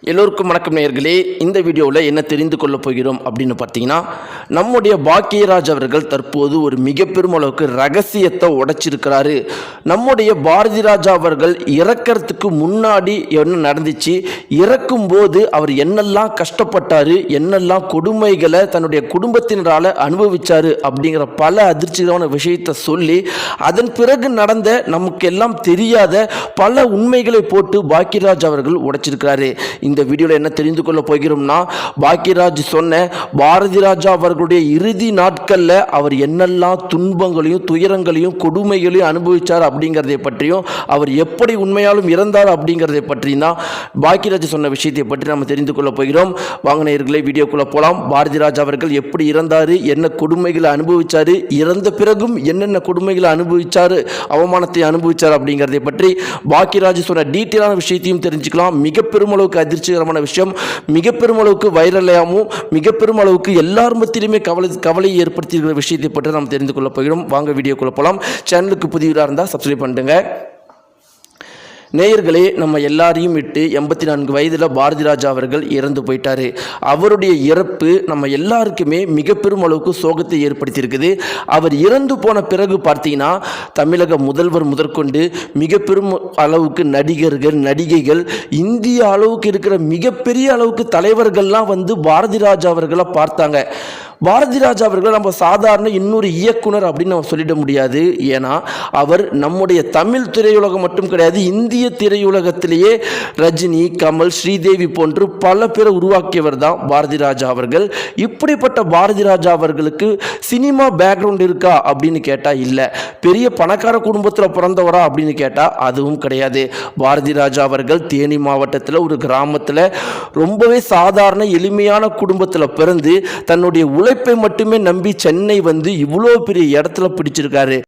எல்லோருக்கும் வணக்கம் நேயர்களே. இந்த வீடியோவில் என்ன தெரிந்து கொள்ளப் போகிறோம் அப்படின்னு பார்த்தீங்கன்னா, நம்முடைய பாக்கியராஜ் அவர்கள் தற்போது ஒரு மிக பெரும் அளவுக்கு ரகசியத்தை உடைச்சிருக்கிறாரு. நம்முடைய பாரதி ராஜா அவர்கள் இறக்கிறதுக்கு முன்னாடி என்ன நடந்துச்சு, இறக்கும்போது அவர் என்னெல்லாம் கஷ்டப்பட்டாரு, என்னெல்லாம் கொடுமைகளை தன்னுடைய குடும்பத்தினரால் அனுபவிச்சாரு அப்படிங்கிற பல அதிர்ச்சிகரமான விஷயத்தை சொல்லி, அதன் பிறகு நடந்த நமக்கு எல்லாம் தெரியாத பல உண்மைகளை போட்டு பாக்கியராஜ் அவர்கள் உடைச்சிருக்கிறாரு. இந்த வீடியோவில் என்ன தெரிந்து கொள்ள போகிறோம்னா, பாக்கியராஜ் சொன்ன பாரதி ராஜா அவர்களுடைய இறுதி நாட்களில் அவர் என்னெல்லாம் துன்பங்களையும் துயரங்களையும் கொடுமைகளையும் அனுபவித்தார் அப்படிங்கிறதை பற்றியும், அவர் எப்படி உண்மையாலும் இறந்தார் அப்படிங்கிறதை பற்றியும் தான் பாக்கியராஜ் சொன்ன விஷயத்தை பற்றி நம்ம தெரிந்து கொள்ள போகிறோம். வாங்க நேயர்களே, வீடியோக்குள்ளே போகலாம். பாரதி ராஜா அவர்கள் எப்படி இறந்தார், என்ன கொடுமைகளை அனுபவித்தார், இறந்த பிறகும் என்னென்ன கொடுமைகளை அனுபவித்தார், அவமானத்தை அனுபவித்தார் அப்படிங்கிறதை பற்றி பாக்கியராஜ் சொன்ன டீட்டெயிலான விஷயத்தையும் தெரிஞ்சுக்கலாம். மிக பெருமளவுக்கு அதிர்ச்சிகரமான விஷயம், மிக பெருமளவுக்கு வைரலாகவும் மிக பெருமளவுக்கு எல்லார் மத்தியிலுமே கவலையை ஏற்படுத்தியிருக்கிற விஷயத்தை பற்றி நாம் தெரிந்து கொள்ள போகிறோம். வாங்க வீடியோக்குள்ள போகலாம். சேனலுக்கு புதியவராக இருந்தால் சப்ஸ்கிரைப் பண்ணுங்க. நேயர்களே, நம்ம எல்லாரையும் விட்டு 84 வயதில் பாரதி ராஜா அவர்கள் இறந்து போயிட்டாரு. அவருடைய இறப்பு நம்ம எல்லாருக்குமே மிக பெரும் அளவுக்கு சோகத்தை ஏற்படுத்தியிருக்குது. அவர் இறந்து போன பிறகு பார்த்தீங்கன்னா, தமிழக முதல்வர் முதற்கொண்டு மிக பெரும் அளவுக்கு நடிகர்கள் நடிகைகள், இந்திய அளவுக்கு இருக்கிற மிகப்பெரிய அளவுக்கு தலைவர்கள்லாம் வந்து பாரதி ராஜா அவர்களை பார்த்தாங்க. பாரதி ராஜா அவர்கள் நம்ம சாதாரண இன்னொரு இயக்குனர் அப்படின்னு நம்ம சொல்லிட முடியாது. ஏன்னா அவர் நம்முடைய தமிழ் திரையுலகம் மட்டும் கிடையாது, இந்திய திரையுலகத்திலேயே ரஜினி, கமல், ஸ்ரீதேவி போன்று பல பேரை உருவாக்கியவர் தான் பாரதி ராஜா அவர்கள். இப்படிப்பட்ட பாரதி ராஜா அவர்களுக்கு சினிமா பேக்ரவுண்ட் இருக்கா அப்படின்னு கேட்டால் இல்லை. பெரிய பணக்கார குடும்பத்தில் பிறந்தவரா அப்படின்னு கேட்டால் அதுவும் கிடையாது. பாரதி ராஜா அவர்கள் தேனி மாவட்டத்தில் ஒரு கிராமத்தில் ரொம்பவே சாதாரண எளிமையான குடும்பத்தில் பிறந்து தன்னுடைய உழைப்பை மட்டுமே நம்பி சென்னை வந்து இவ்வளோ பெரிய இடத்துல பிடிச்சிருக்காரு.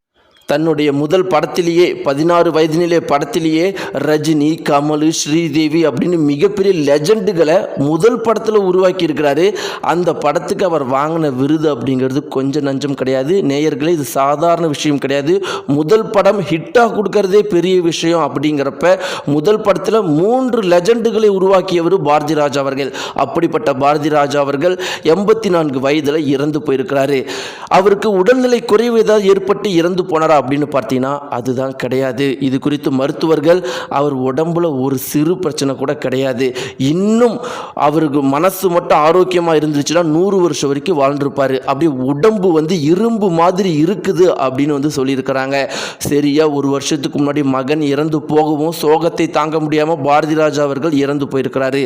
தன்னுடைய முதல் படத்திலேயே 16 வயதினிலே படத்திலேயே ரஜினி, கமல், ஸ்ரீதேவி அப்படின்னு மிகப்பெரிய லெஜண்டுகளை முதல் படத்தில் உருவாக்கி இருக்கிறாரு. அந்த படத்துக்கு அவர் வாங்கின விருது அப்படிங்கிறது கொஞ்சம் நஞ்சம் கிடையாது. நேயர்களே, இது சாதாரண விஷயம் கிடையாது. முதல் படம் ஹிட்டாக கொடுக்கறதே பெரிய விஷயம். அப்படிங்கிறப்ப முதல் படத்தில் 3 லெஜண்டுகளை உருவாக்கியவர் பாரதி ராஜா அவர்கள். அப்படிப்பட்ட பாரதி ராஜா அவர்கள் 84 வயதில் இறந்து போயிருக்கிறாரு. அவருக்கு உடல்நிலை குறைவு ஏதாவது ஏற்பட்டு இறந்து போனார் அப்படின்னு பார்த்தீங்கன்னா அதுதான் கிடையாது. இது குறித்து மருத்துவர்கள் அவர் உடம்புல ஒரு சிறு பிரச்சனை கூட கிடையாது, இன்னும் அவருக்கு மனசு மட்டும் ஆரோக்கியமாக இருந்துச்சுன்னா 100 வருஷம் வரைக்கும் வாழ்ந்திருப்பார். அப்படி உடம்பு வந்து இரும்பு மாதிரி இருக்குது அப்படின்னு வந்து சொல்லியிருக்கிறாங்க. சரியா ஒரு வருஷத்துக்கு முன்னாடி மகன் இறந்து போகவும் சோகத்தை தாங்க முடியாமல் பாரதி ராஜா அவர்கள் இறந்து போயிருக்கிறாரு.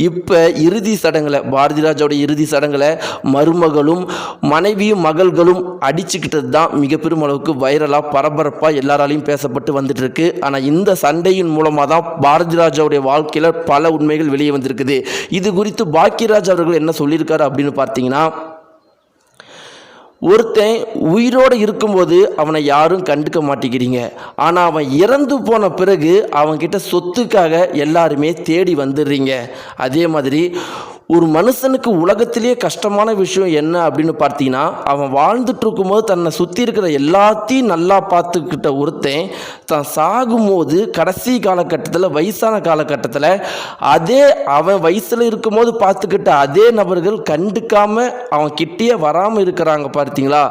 இப்போ இறுதி சடங்கில் பாரதி ராஜாவோட இறுதி சடங்கில் மருமகளும் மனைவியும் மகள்களும் அடிச்சுக்கிட்டது தான் மிக பெரும் அளவுக்கு வைரலாக பரபரப்பாக எல்லாராலையும் பேசப்பட்டு வந்துட்டு இருக்கு. ஆனால் இந்த சண்டையின் மூலமாக தான் பாரதி ராஜாவுடைய வாழ்க்கையில் பல உண்மைகள் வெளியே வந்திருக்குது. இது குறித்து பாக்கியராஜ் அவர்கள் என்ன சொல்லியிருக்காரு அப்படின்னு பார்த்தீங்கன்னா, ஒருத்தன் உயிரோடு இருக்கும்போது அவனை யாரும் கண்டுக்க மாட்டேங்கிறீங்க, ஆனால் அவன் இறந்து போன பிறகு அவன்கிட்ட சொத்துக்காக எல்லாருமே தேடி வந்துடுறீங்க. அதே மாதிரி ஒரு மனுஷனுக்கு உலகத்திலேயே கஷ்டமான விஷயம் என்ன அப்படின்னு பார்த்தீங்கன்னா, அவன் வாழ்ந்துட்டு இருக்கும்போது தன்னை சுற்றி இருக்கிற எல்லாத்தையும் நல்லா பார்த்துக்கிட்ட ஒருத்தன் தான் சாகும்போது கடைசி காலகட்டத்தில் வயசான காலகட்டத்தில் அதே அவன் வயசில் இருக்கும்போது பார்த்துக்கிட்ட அதே நபர்கள் கண்டுக்காமல் அவன் கிட்டேயே வராமல் இருக்கிறாங்க பார்த்தீங்களா.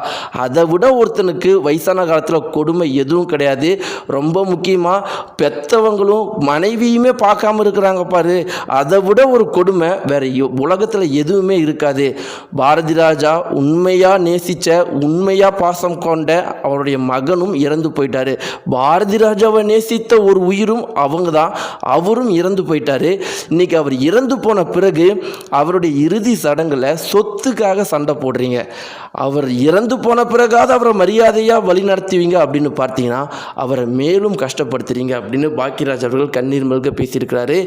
அதை விட ஒருத்தனுக்கு வயசான காலத்தில் கொடுமை எதுவும் கிடையாது. ரொம்ப முக்கியமாக பெற்றவங்களும் மனைவியுமே பார்க்காம இருக்கிறாங்க பாரு, அதை விட ஒரு கொடுமை வேற உலகத்தில் எதுவுமே இருக்காது. பாரதி ராஜா உண்மையாக நேசித்த உண்மையாக பாசம் கொண்ட அவருடைய மகனும் இறந்து போயிட்டாரு. பாரதி ராஜாவை நேசித்த ஒரு உயிரும் அவங்க தான், அவரும் இறந்து போயிட்டாரு. இன்னைக்கு அவர் இறந்து போன பிறகு அவருடைய இறுதி சடங்கில் சொத்துக்காக சண்டை போடுறீங்க. அவர் இறந்து போன பிறகாவது அவரை மரியாதையாக வழி நடத்துவீங்க அப்படின்னு பார்த்தீங்கன்னா அவரை மேலும் கஷ்டப்படுத்துறீங்க அப்படின்னு பாக்கியராஜ் அவர்கள் கண்ணீர் மல்க பேசியிருக்கிறாரு.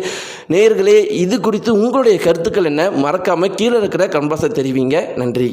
நேயர்களே, இது குறித்து உங்களுடைய கருத்துக்கள் என்ன? மறக்காமல் கீழே இருக்கிற கமெண்ட் பாக்ஸில் தெரிவிங்க. நன்றி.